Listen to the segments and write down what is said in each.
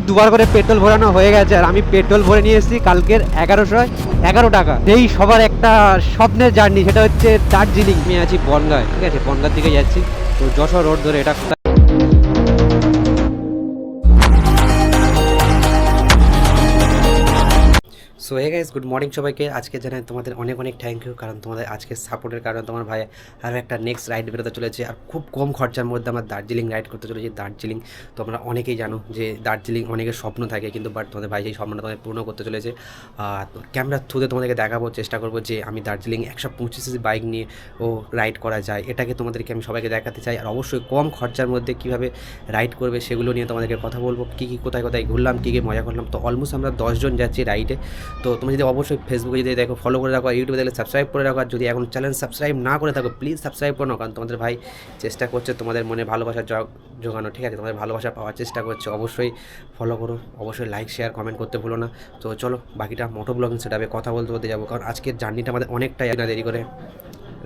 দুবার করে পেট্রোল ভরানো হয়ে গেছে আর আমি পেট্রোল ভরে নিয়ে এসেছি কালকের 1111 টাকা। এই সবার একটা স্বপ্নের জার্নি, সেটা হচ্ছে দার্জিলিং। আমি আছি বনগাঁয়, ঠিক আছে, বনগাঁর দিকে যাচ্ছি। তো যশোর রোড ধরে এটা কোথায়। So hey guys, good morning সবাইকে। আজকে জানাই তোমাদের অনেক অনেক থ্যাংক ইউ, কারণ তোমাদের আজকের সাপোর্টের কারণে তোমার ভাই আরও একটা নেক্সট রাইড বেরোতে চলেছে। আর খুব কম খরচার মধ্যে আমরা দার্জিলিং রাইড করতে চলেছি। দার্জিলিং তোমরা অনেকেই জানো যে দার্জিলিং অনেকের স্বপ্ন থাকে, কিন্তু বাট তোমাদের ভাই সেই স্বপ্নটা তোমাদের পূর্ণ করতে চলেছে। আর ক্যামেরার থ্রুতে তোমাদেরকে দেখাবো, চেষ্টা করবো যে আমি দার্জিলিং 125cc বাইক নিয়ে ও রাইড করা যায়, এটাকে তোমাদেরকে আমি সবাইকে দেখাতে চাই। আর অবশ্যই কম খরচার মধ্যে কীভাবে রাইড করবে সেগুলো নিয়ে তোমাদেরকে কথা বলবো। কী কী কোথায় কোথায় ঘুরলাম, কী কী মজা করলাম। তো অলমোস্ট আমরা 10 জন যাচ্ছি রাইডে। তো তুমি যদি অবশ্যই ফেসবুকে যদি দেখো ফলো করে রাখো, আর ইউটিউবে দেখলে সাবস্ক্রাইব করে রাখো। আর যদি এখন চ্যানেল সাবস্ক্রাইব না করে থাকো প্লিজ সাবস্ক্রাইব করো, কারণ তোমাদের ভাই চেষ্টা করছে তোমাদের মনে ভালোবাসার জোগানো, ঠিক আছে, তোমাদের ভালোবাসা পাওয়ার চেষ্টা করছে। অবশ্যই ফলো করো, অবশ্যই লাইক শেয়ার কমেন্ট করতে ভুলো না। তো চলো বাকিটা মোটো ব্লগিং সেটআপে কথা বলতে যাবো, কারণ আজকের জার্নিটা আমাদের অনেকটাই না দেরি করে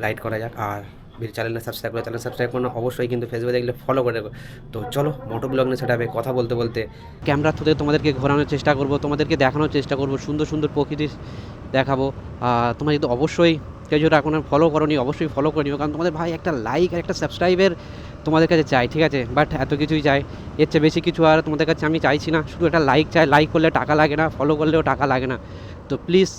রাইড করা যাক। আর চ্যানেলটা সাবস্ক্রাইব করে চ্যানেল সাবস্ক্রাইব করো অবশ্যই, কিন্তু ফেসবুকে দেখলে ফলো করে রাখো। তো চলো মোটো ব্লগিং সেটআপে কথা বলতে ক্যামেরা থ্রুতে তোমাদেরকে ঘোরানোর চেষ্টা করবো, তোমাদেরকে দেখানোর চেষ্টা করবো, সুন্দর সুন্দর প্রকৃতি দেখাবো। তোমরা কিন্তু অবশ্যই কেউ যেটা এখন ফলো করোনি অবশ্যই ফলো করে নিও, কারণ তোমাদের ভাই একটা লাইক আর একটা সাবস্ক্রাইবের তোমাদের কাছে চাই, ঠিক আছে। বাট এত কিছুই চাই, এর চেয়ে বেশি কিছু আর তোমাদের কাছে আমি চাইছি না। শুধু একটা লাইক চাই, লাইক করলে টাকা লাগে না, ফলো করলেও টাকা লাগে না। তো প্লিজ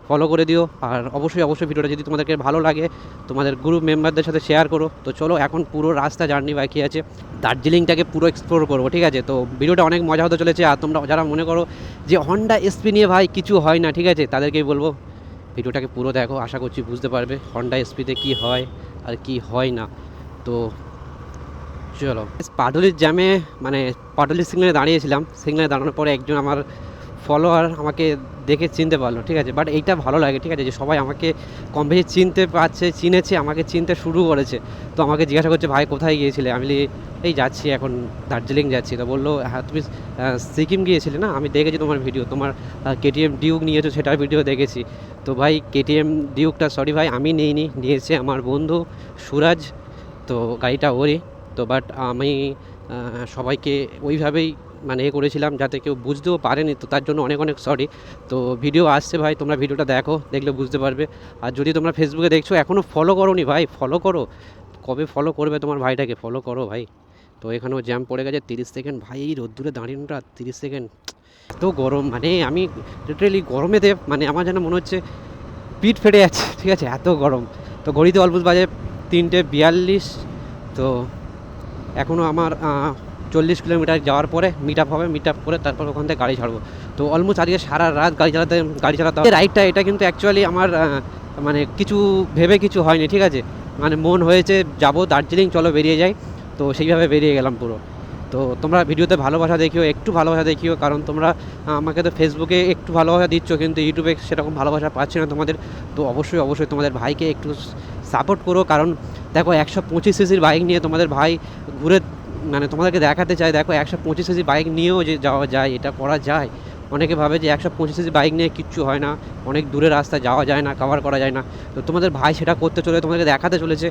ফলো করে দিও। আর অবশ্যই ভিডিওটা যদি তোমাদেরকে ভালো লাগে তোমাদের গ্রুপ মেম্বারদের সাথে শেয়ার করো। তো চলো এখন পুরো রাস্তা জার্নি বাকি আছে, দার্জিলিংটাকে পুরো এক্সপ্লোর করবো, ঠিক আছে। তো ভিডিওটা অনেক মজা হতে চলেছে। আর তোমরা যারা মনে করো যে হন্ডা এসপি নিয়ে ভাই কিছু হয় না, ঠিক আছে, তাদেরকেই বলবো ভিডিওটাকে পুরো দেখো, আশা করছি বুঝতে পারবে হন্ডা এসপিতে কী হয় আর কি হয় না। তো চলো, পাটুলির জ্যামে মানে পাটুলির সিগনালে দাঁড়িয়েছিলাম। সিগনালে দাঁড়ানোর পরে একজন আমার ফলোয়ার আমাকে দেখে চিনতে পারলো, ঠিক আছে। বাট এইটা ভালো লাগে, ঠিক আছে, যে সবাই আমাকে কম বেশি চিনতে পারছে, চিনেছে, আমাকে চিনতে শুরু করেছে। তো আমাকে জিজ্ঞাসা করছে ভাই কোথায় গিয়েছিলে, আমি এই যাচ্ছি এখন দার্জিলিং যাচ্ছি। তো বললো হ্যাঁ তুমি সিকিম গিয়েছিলে না, আমি দেখেছি তোমার ভিডিও, তোমার কেটিএম ডিউক নিয়েছো সেটার ভিডিও দেখেছি। তো ভাই কেটিএম ডিউকটা সরি ভাই আমি নিয়েছে আমার বন্ধু সুরাজ, তো গাড়িটা ওরই। তো বাট আমি সবাইকে ওইভাবেই মানে করেছিলাম যাতে কেউ বুঝতেও পারেনি, তো তার জন্য অনেক অনেক সরি। তো ভিডিও আসছে ভাই, তোমরা ভিডিওটা দেখো, দেখলে বুঝতে পারবে। আর যদি তোমরা ফেসবুকে দেখছো এখনও ফলো করোনি ভাই, ফলো করো। কবে ফলো করবে তোমার ভাইটাকে, ফলো করো ভাই। তো এখানেও জ্যাম পড়ে গেছে 30 সেকেন্ড ভাই, এই রোদ্দুরে দাঁড়িয়েটা 30 সেকেন্ড, এত গরম। মানে আমি লিটারেলি গরমেতে মানে আমার যেন মনে হচ্ছে পিঠ ফেটে যাচ্ছে, ঠিক আছে, এত গরম। তো ঘড়িতে অলমোস্ট বাজে 3:42। তো এখনও আমার 40 কিলোমিটার যাওয়ার পরে মিট আপ হবে, মিট আপ করে তারপর ওখান থেকে গাড়ি ছাড়বো। তো অলমোস্ট আজকে সারা রাত গাড়ি চালাতে হবে। রাইডটা এটা কিন্তু অ্যাকচুয়ালি আমার মানে কিছু ভেবে কিছু হয়নি, ঠিক আছে, মানে মন হয়েছে যাবো দার্জিলিং, চলো বেরিয়ে যাই। তো সেইভাবে বেরিয়ে গেলাম পুরো। তো তোমরা ভিডিওতে ভালোবাসা দেখিও, একটু ভালোবাসা দেখিও, কারণ তোমরা আমাকে তো ফেসবুকে একটু ভালোবাসা দিচ্ছ, কিন্তু ইউটিউবে সেরকম ভালোবাসা পাচ্ছি না তোমাদের। তো অবশ্যই তোমাদের ভাইকে একটু সাপোর্ট করো, কারণ দেখো 125cc বাইক নিয়ে তোমাদের ভাই ঘুরে মানে তোমাদেরকে দেখাতে চাই। দেখো 125cc বাইক নিয়েও যে যাওয়া যায়, এটা করা যায়। অনেকে ভাবে যে 125cc বাইক নিয়ে কিচ্ছু হয় না, অনেক দূরের রাস্তা যাওয়া যায় না, কভার করা যায় না। তো তোমাদের ভাই সেটা করতে চলে, তোমাদেরকে দেখাতে চলেছে।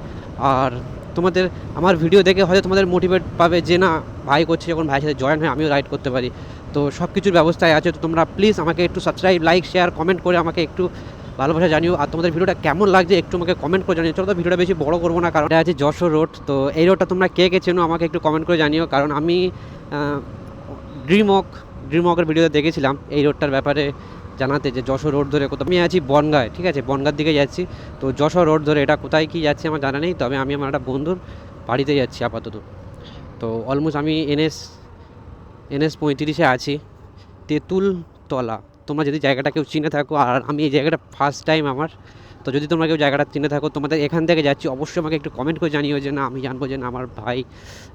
আর তোমাদের আমার ভিডিও দেখে হয়তো তোমাদের মোটিভেট পাবে যে না ভাই করছে, যখন ভাইয়ের সাথে জয়েন হয়ে আমিও রাইড করতে পারি। তো সব কিছুর ব্যবস্থায় আছে। তো তোমরা প্লিজ আমাকে একটু সাবস্ক্রাইব, লাইক, শেয়ার, কমেন্ট করে আমাকে একটু ভালোবাসা জানিও। আর তোমাদের ভিডিওটা কেমন লাগছে একটু আমাকে কমেন্ট করে জানিও। চলো তো ভিডিওটা বেশি বড় করবো না, কারণ এটা আছে যশোর রোড। তো এই রোডটা তোমরা কে চেনো আমাকে একটু কমেন্ট করে জানিও, কারণ আমি ড্রিমওয়াকের ভিডিওতে দেখেছিলাম এই রোডটার ব্যাপারে জানাতে, যে যশোর রোড ধরে কোথাও আমি আছি বনগাঁয়, ঠিক আছে, বনগাঁর দিকে যাচ্ছি। তো যশোর রোড ধরে এটা কোথায় কি যাচ্ছে আমার জানা নেই, তবে আমি আমার একটা বন্ধুর বাড়িতে যাচ্ছি আপাতত। তো অলমোস্ট আমি NS 35-এ আছি, তেঁতুলতলা। তোমরা যদি জায়গাটা কেউ চিনে থাকো, আর আমি এই জায়গাটা ফার্স্ট টাইম আমার, তো যদি তোমরা কেউ জায়গাটা চিনে থাকো তোমাদের এখান থেকে যাচ্ছি, অবশ্যই আমাকে একটু কমেন্ট করে জানিও, যে না আমি জানবো যে না আমার ভাই,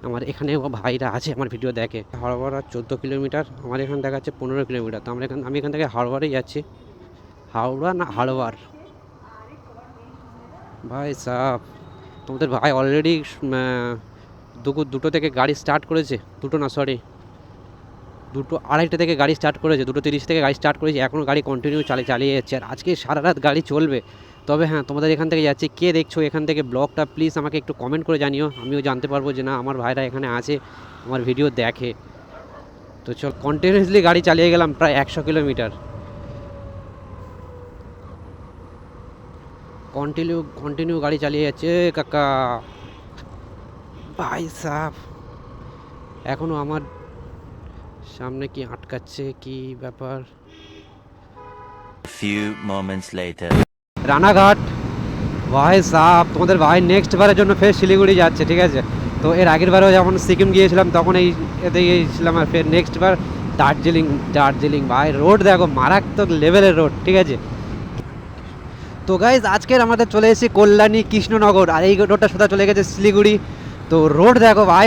আমার এখানেও ভাইরা আছে আমার ভিডিও দেখে। হাওড়া 14 কিলোমিটার, আমার এখানে দেখাচ্ছে 15 কিলোমিটার। তো আমি এখান থেকে হাওড়াই যাচ্ছি, হাওড়া না হাড়োয়ার ভাই সাহ। তোমাদের ভাই অলরেডি দুটো থেকে গাড়ি স্টার্ট করেছে, দুটো না সরি 2:30 থেকে গাড়ি স্টার্ট করেছে, 2:30 থেকে গাড়ি স্টার্ট করেছে, এখনও গাড়ি কন্টিনিউ চালিয়ে যাচ্ছে। আর আজকে সারা রাত গাড়ি চলবে। তবে হ্যাঁ, তোমাদের এখান থেকে যাচ্ছে, কে দেখছো এখান থেকে ব্লগটা প্লিজ আমাকে একটু কমেন্ট করে জানিও, আমিও জানতে পারবো যে না আমার ভাইরা এখানে আছে, আমার ভিডিও দেখে। তো চল কন্টিনিউসলি গাড়ি চালিয়ে গেলাম প্রায় 100 কিলোমিটার। কন্টিনিউ গাড়ি চালিয়ে যাচ্ছে কাকা ভাই সাহ। এখনো আমার সামনে কি আটকাচ্ছে, কি ব্যাপার? Few moments later. রানাঘাট ভাই সাহ, তোমাদের ভাই নেক্সট বারের জন্য ফের শিলিগুড়ি যাচ্ছে, ঠিক আছে? তো এর আগের বারেও যখন সিকিম গিয়েছিলাম তখন এই এতে গিয়েছিলাম, আর ফের নেক্সট বার দার্জিলিং ভাই রোড দেখো মারাত্মক লেভেলের রোড, ঠিক আছে? তো গাইজ আজকের আমাদের চলে এসেছি কল্যাণী কৃষ্ণনগর, আর এই রোডটা সোজা চলে গেছে শিলিগুড়ি। তো রোড দেখো ভাই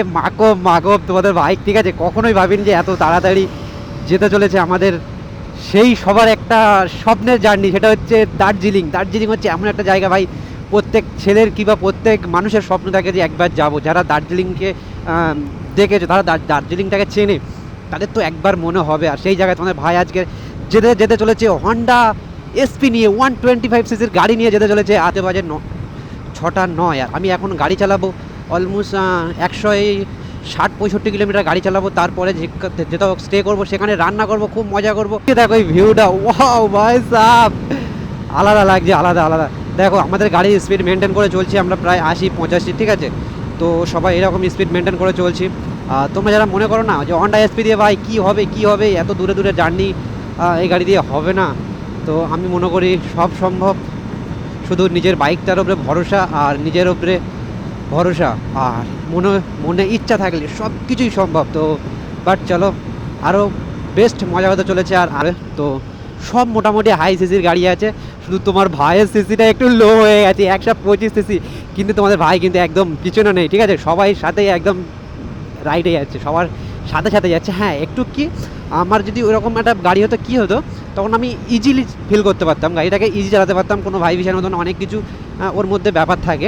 মাকব তোমাদের বাইক, ঠিক আছে? কখনোই ভাবিনি যে এত তাড়াতাড়ি যেতে চলেছে আমাদের সেই সবার একটা স্বপ্নের জার্নি, সেটা হচ্ছে দার্জিলিং হচ্ছে এমন একটা জায়গা ভাই, প্রত্যেক ছেলের কিংবা প্রত্যেক মানুষের স্বপ্ন থাকে যে একবার যাব। যারা দার্জিলিংকে দেখেছে, তারা দার্জিলিংটাকে চেনে, তাদের তো একবার মনে হবে। আর সেই জায়গায় তোমাদের ভাই আজকে যেতে চলেছে হন্ডা এসপি নিয়ে, 125 সিসির গাড়ি নিয়ে যেতে চলেছে। আজ বাজে 6:09, আর আমি এখন গাড়ি চালাবো অলমোস্ট 160-65 কিলোমিটার গাড়ি চালাবো। তারপরে যেটাও স্টে করবো সেখানে রান্না করবো, খুব মজা করবো। দেখো এই ভিউটা, ওয়াও ভাই সাহ, আলাদা লাগছে, আলাদা। দেখো আমাদের গাড়ির স্পিড মেনটেন করে চলছি আমরা প্রায় 80-85, ঠিক আছে? তো সবাই এরকম স্পিড মেনটেন করে চলছি। তোমরা যারা মনে করো না যে হন্ডা এসপি দিয়ে ভাই কী হবে এত দূরে জার্নি এই গাড়ি দিয়ে হবে না, তো আমি মনে করি সব সম্ভব, শুধু নিজের বাইকটার উপরে ভরসা আর নিজের উপরে ভরসা, আর মনে ইচ্ছা থাকলে সব কিছুই সম্ভব। তো বাট চলো, আরও বেস্ট মজা হতে চলেছে। আর তো সব মোটামুটি হাই সিসির গাড়ি আছে, শুধু তোমার ভাইয়ের সিসিটা একটু লো হয়ে গেছে, 125 সিসি। কিন্তু তোমাদের ভাই কিন্তু একদম পিছনে নেই, ঠিক আছে? সবাই সাথে একদম রাইডে যাচ্ছে, সবার সাথে যাচ্ছে। হ্যাঁ, একটু কি আমার যদি ওরকম একটা গাড়ি হতো, কী হতো, তখন আমি ইজিলি ফিল করতে পারতাম, গাড়িটাকে ইজি চালাতে পারতাম, কোনো ভাইব্রেশন মতন অনেক কিছু ওর মধ্যে ব্যাপার থাকে।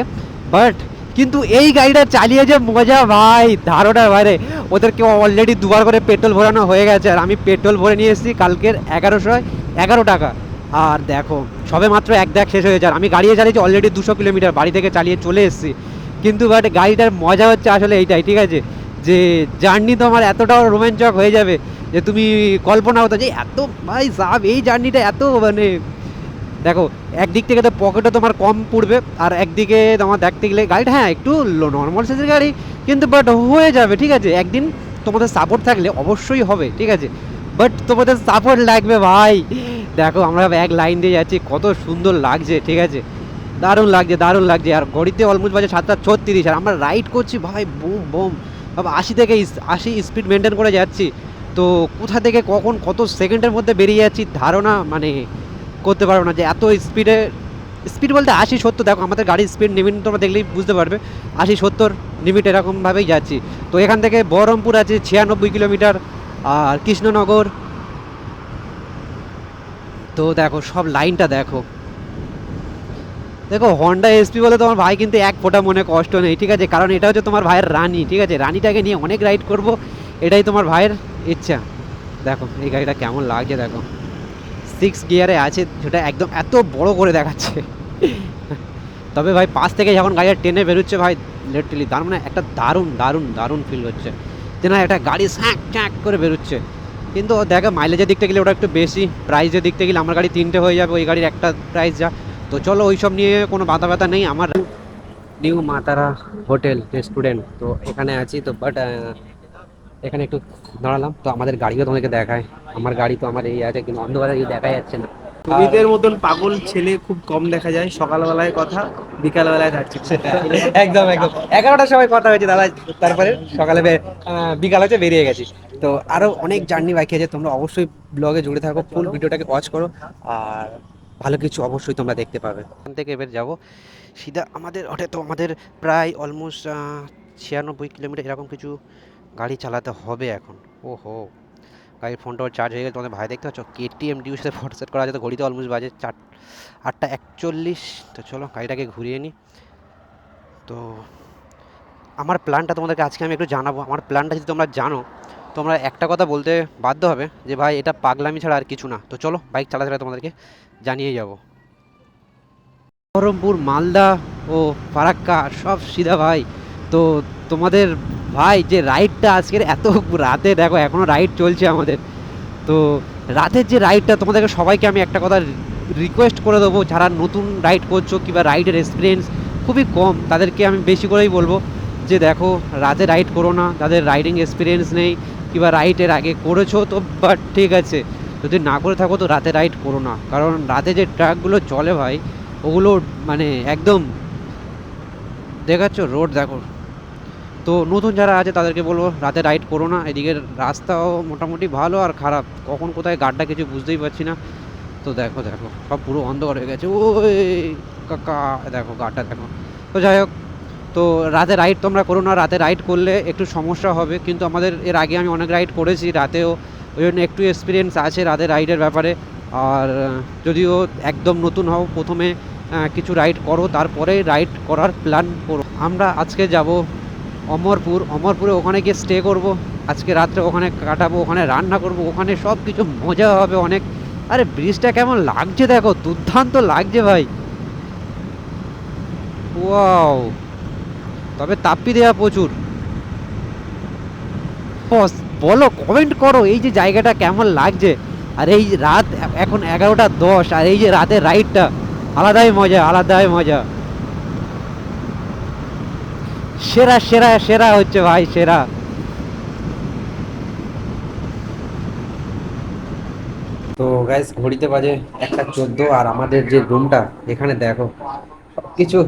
বাট কিন্তু এই গাড়িটা চালিয়ে যে মজা ভাই, ধারণার বাইরে। ওদেরকে অলরেডি 2বার করে পেট্রোল ভরানো হয়ে গেছে, আর আমি পেট্রোল ভরে নিয়ে এসেছি কালকের 1111 টাকা। আর দেখো সবে মাত্র এক দেখ শেষ হয়েছে, আর আমি গাড়িয়ে চালিয়েছি অলরেডি 200 কিলোমিটার, বাড়ি থেকে চালিয়ে চলে এসেছি। কিন্তু বাট গাড়িটার মজা হচ্ছে আসলে এইটাই, ঠিক আছে? যে জার্নি তো আমার এতটাও রোমাঞ্চক হয়ে যাবে যে তুমি কল্পনা হতো যে এত ভাই সাব এই জার্নিটা এত মানে, দেখো একদিক থেকে তো পকেটও তোমার কম পড়বে, আর একদিকে তোমার দেখতে গেলে গাড়িটা হ্যাঁ একটু নর্মাল সাইজের গাড়ি, কিন্তু বাট হয়ে যাবে, ঠিক আছে? একদিন তোমাদের সাপোর্ট থাকলে অবশ্যই হবে, ঠিক আছে? বাট তোমাদের সাপোর্ট লাগবে ভাই। দেখো আমরা এক লাইন দিয়ে যাচ্ছি, কত সুন্দর লাগছে, ঠিক আছে? দারুণ লাগছে। আর ঘড়িতে অলমোস্ট বাজে 7:36, আর আমরা রাইড করছি ভাই বোম 80 স্পিড মেনটেন করে যাচ্ছি। তো কোথা থেকে কখন কত সেকেন্ডের মধ্যে বেরিয়ে যাচ্ছি ধারণা মানে করতে পারবো না, যে এত স্পিড বলতে 80-70। দেখো আমাদের গাড়ির স্পিড লিমিট তোমরা দেখলেই বুঝতে পারবে, 80-70 লিমিট এরকমভাবেই যাচ্ছি। তো এখান থেকে বহরমপুর আছে 96 কিলোমিটার, আর কৃষ্ণনগর। তো দেখো সব লাইনটা দেখো হন্ডা এসপি বলে তোমার ভাই কিন্তু এক ফোঁটা মনে কষ্ট নেই, ঠিক আছে? কারণ এটা হচ্ছে তোমার ভাইয়ের রানি, ঠিক আছে? রানিটাকে নিয়ে অনেক রাইড করব, এটাই তোমার ভাইয়ের ইচ্ছা। দেখো এই গাড়িটা কেমন লাগছে, দেখো 6 গিয়ারে আছে, যেটা একদম এত বড় করে দেখাচ্ছে। তবে ভাই পাশ থেকে যখন গাড়িটা টেনে বেরোচ্ছে ভাই, লিটারালি তার মানে একটা দারুণ ফিল হচ্ছে, যে না একটা গাড়ি স্যাঁক করে বেরোচ্ছে। কিন্তু দেখো মাইলেজের দিকটা গেলে ওটা একটু বেশি, প্রাইসের দিকটা গেলে আমার গাড়ি 3টে হয়ে যাবে, ওই গাড়ির একটা প্রাইস যা। তো চলো ওইসব নিয়ে কোনো ব্যথা নেই। আমার নিউ মাতারা হোটেল রেস্টুরেন্ট, তো এখানে আছি। তো বাট এখানে একটু দাঁড়ালাম, তো আমাদের গাড়িও তোমাদেরকে দেখায়। আমার গাড়ি তো আমার এই আছে, কিন্তু অন্ধকারে দেখা যাচ্ছে না। ছবিদের মতন পাগল ছেলে খুব কম দেখা যায়, সকালবেলায় কথা বিকালবেলায় থাকছে। একদম 11টার সময় কথা হয়েছে দাদা, তারপরে সকালে বিকাল হচ্ছে বেরিয়ে গেছি। তো আরও অনেক জার্নি বাকি আছে, তোমরা অবশ্যই ব্লগে জুড়ে থাকো, ফুল ভিডিওটাকে ওয়াচ করো, আর ভালো কিছু অবশ্যই তোমরা দেখতে পাবে। এখান থেকে এবার যাবো সিধা আমাদের হোটেল। তো আমাদের প্রায় অলমোস্ট 96 কিলোমিটার এরকম কিছু গাড়ি চালাতে হবে এখন। ওহো, গাড়ির ফোনটাও চার্জ হয়ে গেছে, তোমাদের ভাই দেখতে পাচ্ছ KTM ডিউর সাথে ফটো সেট করা আছে। তো ঘড়িতে অলমোস্ট বাজে 8:41। তো চলো গাড়িটাকে ঘুরিয়ে নিই। তো আমার প্ল্যানটা তোমাদেরকে আজকে আমি একটু জানাবো। আমার প্ল্যানটা যদি তোমরা জানো, তোমরা একটা কথা বলতে বাধ্য হবে যে ভাই এটা পাগলামি ছাড়া আর কিছু না। তো চলো বাইক চালাতে তোমাদেরকে জানিয়ে যাব। বহরমপুর, মালদা ও ফারাক্কা সব সিধা ভাই। তো তোমাদের ভাই যে রাইডটা আজকের এত রাতে দেখো এখনো রাইড চলছে আমাদের। তো রাতের যে রাইডটা তোমাদেরকে সবাইকে আমি একটা কথা রিকোয়েস্ট করে দেবো, যারা নতুন রাইড করছো কিংবা রাইডের এক্সপিরিয়েন্স খুবই কম, তাদেরকে আমি বেশি করেই বলবো যে দেখো রাতে রাইড করো না, যাদের রাইডিং এক্সপিরিয়েন্স নেই কিংবা রাইডের আগে করেছো তো বাট ঠিক আছে, যদি না করে থাকো তো রাতে রাইড করো না, কারণ রাতে যে ট্রাকগুলো চলে ভাই ওগুলো মানে একদম দেখাচ্ছ রোড দেখো। তো নতুন যারা আছে তাদেরকে বলবো রাতে রাইড করো না, এদিকের রাস্তাও মোটামুটি ভালো আর খারাপ, কখন কোথায় গাড্ডা কিছু বুঝতেই পারছি না। তো দেখো দেখো সব পুরো অন্ধকার হয়ে গেছে, ওই কাকা দেখো গাড্ডা দেখো। তো যাই হোক, তো রাতে রাইড তোমরা করো না, রাতে রাইড করলে একটু সমস্যা হবে, কিন্তু আমাদের এর আগে আমি অনেক রাইড করেছি রাতেও, ওই জন্য একটু এক্সপিরিয়েন্স আছে রাতে রাইডের ব্যাপারে। আর যদিও একদম নতুন হও প্রথমে কিছু রাইড করো, তারপরে রাইড করার প্ল্যান করো। আমরা আজকে যাব অমরপুর, অমরপুরে ওখানে গিয়ে স্টে করব, আজকে রাত্রে ওখানে কাটাবো, ওখানে রান্না করব, ওখানে সব কিছু মজা হবে অনেক। আরে ব্রিজটা কেমন লাগছে দেখো, দুর্দান্ত লাগছে ভাই, ওয়াও। তবে তাপ্পি দেওয়া প্রচুর। বস বলো, কমেন্ট করো এই যে জায়গাটা কেমন লাগছে। আর এই রাত এখন 11টা 10, আর এই যে রাতের রাইডটা আলাদাই মজা, আলাদাই মজা। সেরা সেরা সেরা হচ্ছে ভাই, সেরা। তো গাইস ঘড়িতে বাজে 1টা 14, আর আমাদের যে রুমটা এখানে দেখো সব কিছু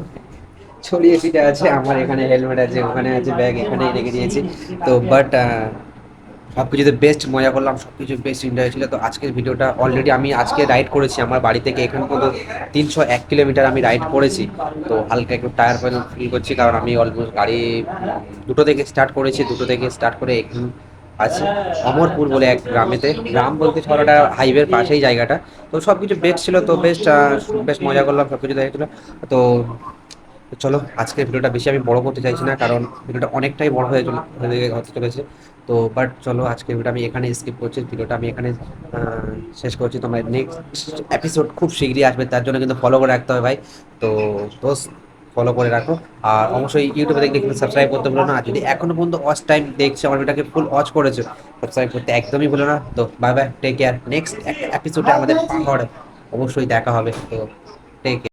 ছড়িয়ে ছিটে আছে, আমার এখানে হেলমেট আছে, ওখানে আছে ব্যাগ, এখানে রেখে দিয়েছি। তো বাট সব কিছুতে বেস্ট মজা করলাম, সব কিছু বেস্ট এনজয় ছিল। তো আজকের ভিডিওটা অলরেডি আমি আজকে রাইড করেছি আমার বাড়ি থেকে এখান পর্যন্ত 301 কিলোমিটার আমি রাইড করেছি। তো হালকা একটু টায়ার ফিল করছি, কারণ আমি অলমোস্ট গাড়ি 2টো থেকে স্টার্ট করেছি, 2টো থেকে স্টার্ট করে এখন আছে অমরপুর বলে এক গ্রামেতে, গ্রাম বলতে শহরটা হাইওয়ের পাশেই জায়গাটা। তো সব কিছু বেস্ট ছিল, তো বেস্ট বেশ মজা করলাম, সব কিছু দেখেছিল। তো তো চলো আজকের ভিডিওটা বেশি আমি বড় করতে চাইছি না, কারণ ভিডিওটা অনেকটাই বড় হতে চলেছে। তো বাট চলো আজকের ভিডিওটা আমি এখানে স্কিপ করছি, ভিডিওটা আমি এখানে শেষ করছি। তোমার নেক্সট এপিসোড খুব শীঘ্রই আসবে, তার জন্য কিন্তু ফলো করে রাখতে হবে ভাই। তো দোস্ত ফলো করে রাখো, আর অবশ্যই ইউটিউবে দেখলে কিন্তু সাবস্ক্রাইব করতে ভুলো না। আর যদি এখনো পর্যন্ত ওয়াচ টাইম দেখছো, আমার ভিডিওটাকে ফুল ওয়াচ করেছো, সাবস্ক্রাইব করতে একদমই ভুলো না। তো bye bye, take care, next একটা এপিসোডে আমাদের পাওয়ার অবশ্যই দেখা হবে। তো টেক